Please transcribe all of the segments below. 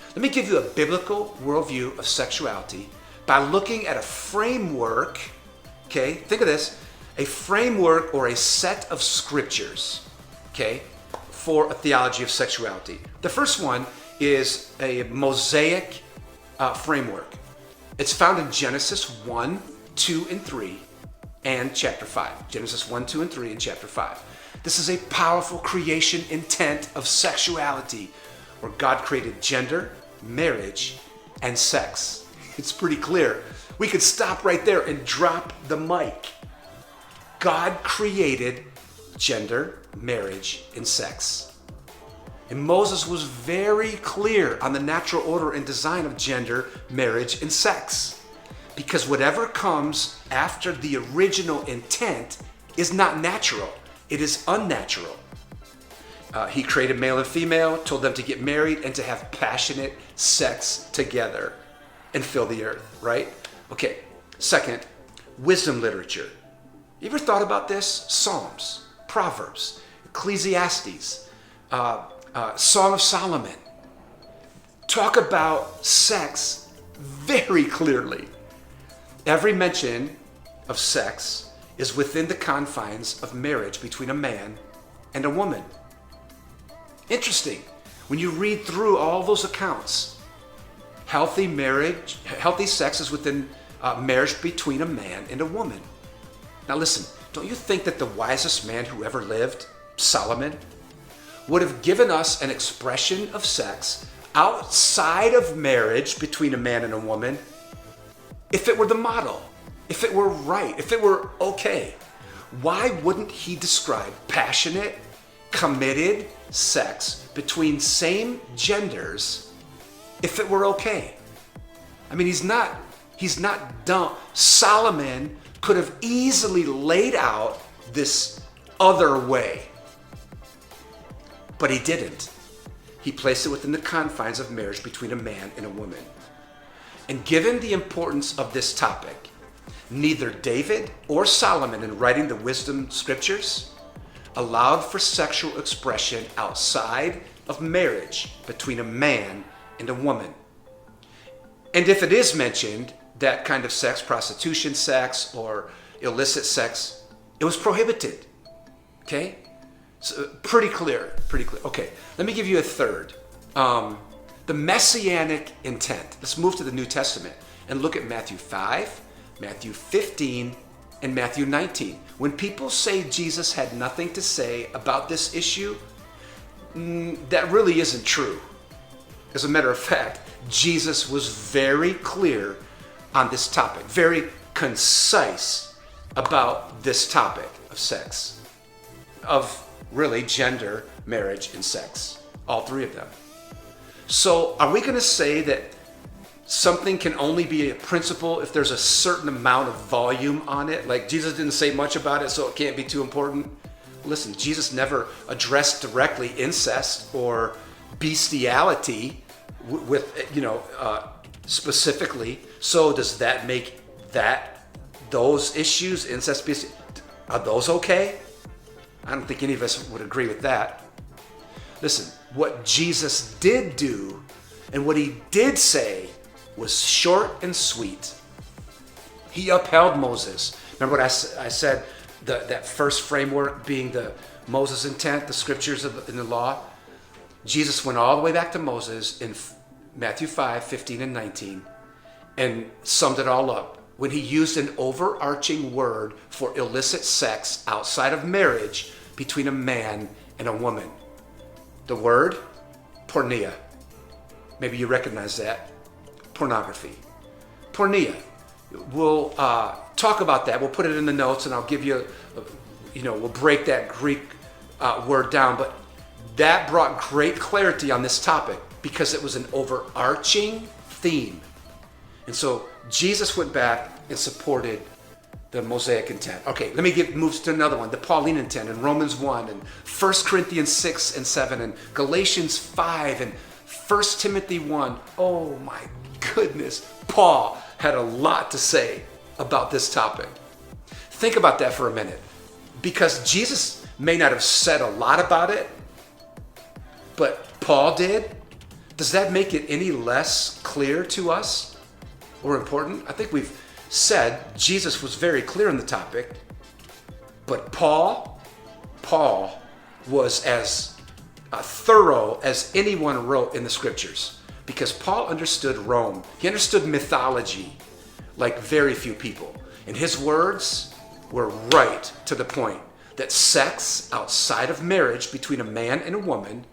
Let me give you a biblical worldview of sexuality by looking at a framework, okay? Think of this, a framework or a set of scriptures, okay, for a theology of sexuality. The first one is a Mosaic framework. It's found in Genesis 1, 2, and 3, and chapter 5. Genesis 1, 2, and 3, and chapter 5. This is a powerful creation intent of sexuality, where God created gender, marriage, and sex. It's pretty clear. We could stop right there and drop the mic. God created gender, marriage, and sex. And Moses was very clear on the natural order and design of gender, marriage, and sex. Because whatever comes after the original intent is not natural. It is unnatural. He created male and female, told them to get married and to have passionate sex together and fill the earth, right? Okay, second, wisdom literature. You ever thought about this? Psalms, Proverbs, Ecclesiastes, Song of Solomon. Talk about sex very clearly. Every mention of sex is within the confines of marriage between a man and a woman. Interesting. When you read through all those accounts, healthy sex is within marriage between a man and a woman. Now listen, don't you think that the wisest man who ever lived, Solomon, would have given us an expression of sex outside of marriage between a man and a woman if it were the model, if it were right, if it were okay? Why wouldn't he describe passionate, committed sex between same genders if it were okay? I mean, he's not dumb. Solomon could have easily laid out this other way, but he didn't. He placed it within the confines of marriage between a man and a woman. And given the importance of this topic, neither David or Solomon, in writing the wisdom scriptures, allowed for sexual expression outside of marriage between a man and a woman. And if it is mentioned, that kind of sex, prostitution sex or illicit sex, it was prohibited. Okay? So pretty clear. Okay, let me give you a third. The Messianic intent. Let's move to the New Testament and look at Matthew 5, Matthew 15, and Matthew 19. When people say Jesus had nothing to say about this issue, that really isn't true. As a matter of fact, Jesus was very clear on this topic, very concise about this topic of sex, of really gender, marriage, and sex, all three of them. So are we going to say that something can only be a principle if there's a certain amount of volume on it? Like Jesus didn't say much about it, so it can't be too important? Listen, Jesus never addressed directly incest or bestiality specifically. So does that make those issues, incest, bestiality, are those okay? I don't think any of us would agree with that. Listen, what Jesus did do and what he did say was short and sweet. He upheld Moses. Remember what I said, that first framework being the Moses intent, the scriptures in the law? Jesus went all the way back to Moses in Matthew 5, 15, and 19 and summed it all up when he used an overarching word for illicit sex outside of marriage between a man and a woman. The word, porneia. Maybe you recognize that. Pornography. Porneia. We'll talk about that. We'll put it in the notes and I'll give you, we'll break that Greek word down. But that brought great clarity on this topic because it was an overarching theme. And so Jesus went back and supported the Mosaic intent. Okay, let me move to another one, the Pauline intent in Romans 1 and 1 Corinthians 6 and 7 and Galatians 5 and 1 Timothy 1. Oh my goodness, Paul had a lot to say about this topic. Think about that for a minute, because Jesus may not have said a lot about it, but Paul did. Does that make it any less clear to us or important? I think we've said Jesus was very clear on the topic, but Paul was as thorough as anyone wrote in the scriptures, because Paul understood Rome. He understood mythology like very few people. And his words were right to the point that sex outside of marriage between a man and a woman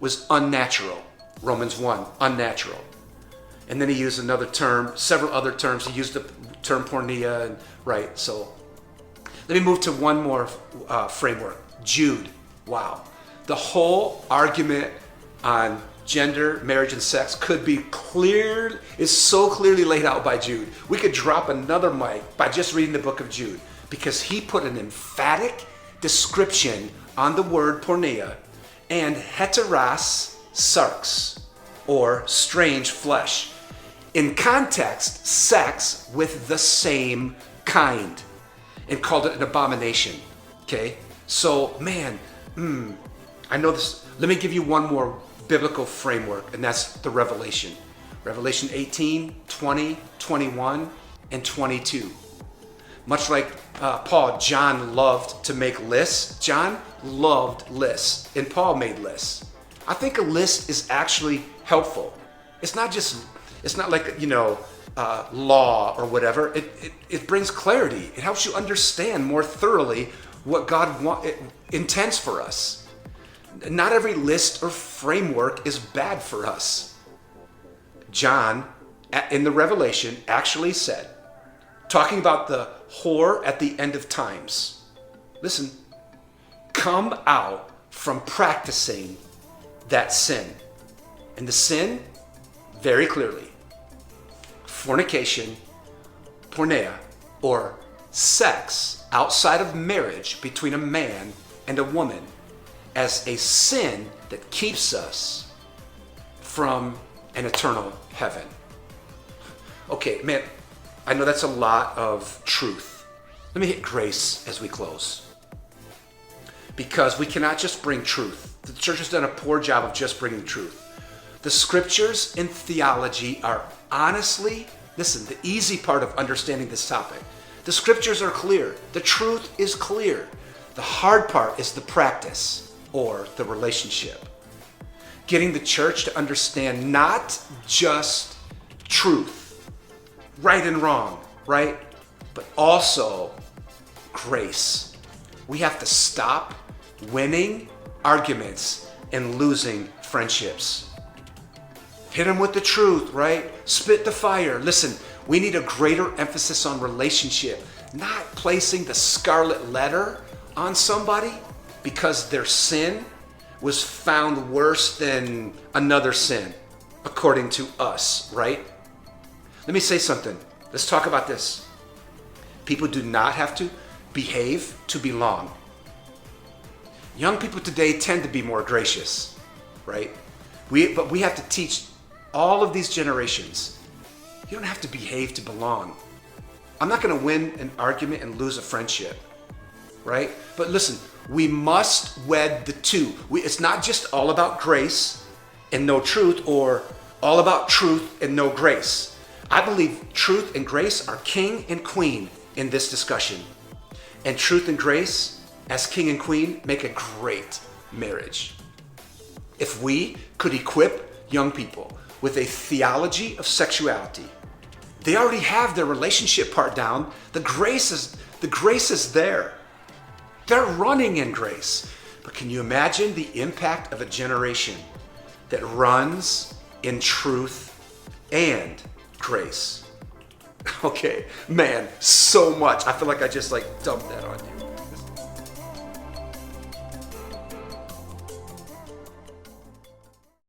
was unnatural. Romans 1, unnatural. And then he used another term, several other terms. He used the term porneia, and right. So let me move to one more framework. Jude. Wow. The whole argument on gender, marriage, and sex is so clearly laid out by Jude. We could drop another mic by just reading the book of Jude, because he put an emphatic description on the word porneia and heteros sarx, or strange flesh. In context, sex with the same kind, and called it an abomination. Okay? So, man, I know this. Let me give you one more biblical framework, and that's the Revelation. Revelation 18, 20, 21, and 22. Much like Paul, John loved to make lists. John loved lists, and Paul made lists. I think a list is actually helpful. It's not like, law or whatever. It brings clarity. It helps you understand more thoroughly what God intends for us. Not every list or framework is bad for us. John, in the Revelation, actually said, talking about the whore at the end of times, listen, come out from practicing that sin. And the sin, very clearly, fornication, porneia, or sex outside of marriage between a man and a woman, as a sin that keeps us from an eternal heaven. Okay, man, I know that's a lot of truth. Let me hit grace as we close, because we cannot just bring truth. The church has done a poor job of just bringing truth. The scriptures and theology are honestly, listen, the easy part of understanding this topic. The scriptures are clear. The truth is clear. The hard part is the practice, or the relationship. Getting the church to understand not just truth, right and wrong, right? But also grace. We have to stop winning arguments and losing friendships. Hit them with the truth, right? Spit the fire. Listen, we need a greater emphasis on relationship, not placing the scarlet letter on somebody because their sin was found worse than another sin, according to us, right? Let me say something. Let's talk about this. People do not have to behave to belong. Young people today tend to be more gracious, right? But we have to teach all of these generations, you don't have to behave to belong. I'm not going to win an argument and lose a friendship, right? But listen, we must wed the two. It's not just all about grace and no truth, or all about truth and no grace. I believe truth and grace are king and queen in this discussion. And truth and grace, as king and queen, make a great marriage. If we could equip young people with a theology of sexuality, they already have their relationship part down. The grace is there. They're running in grace. But can you imagine the impact of a generation that runs in truth and grace? Okay, man, so much. I feel like I just dumped that on you.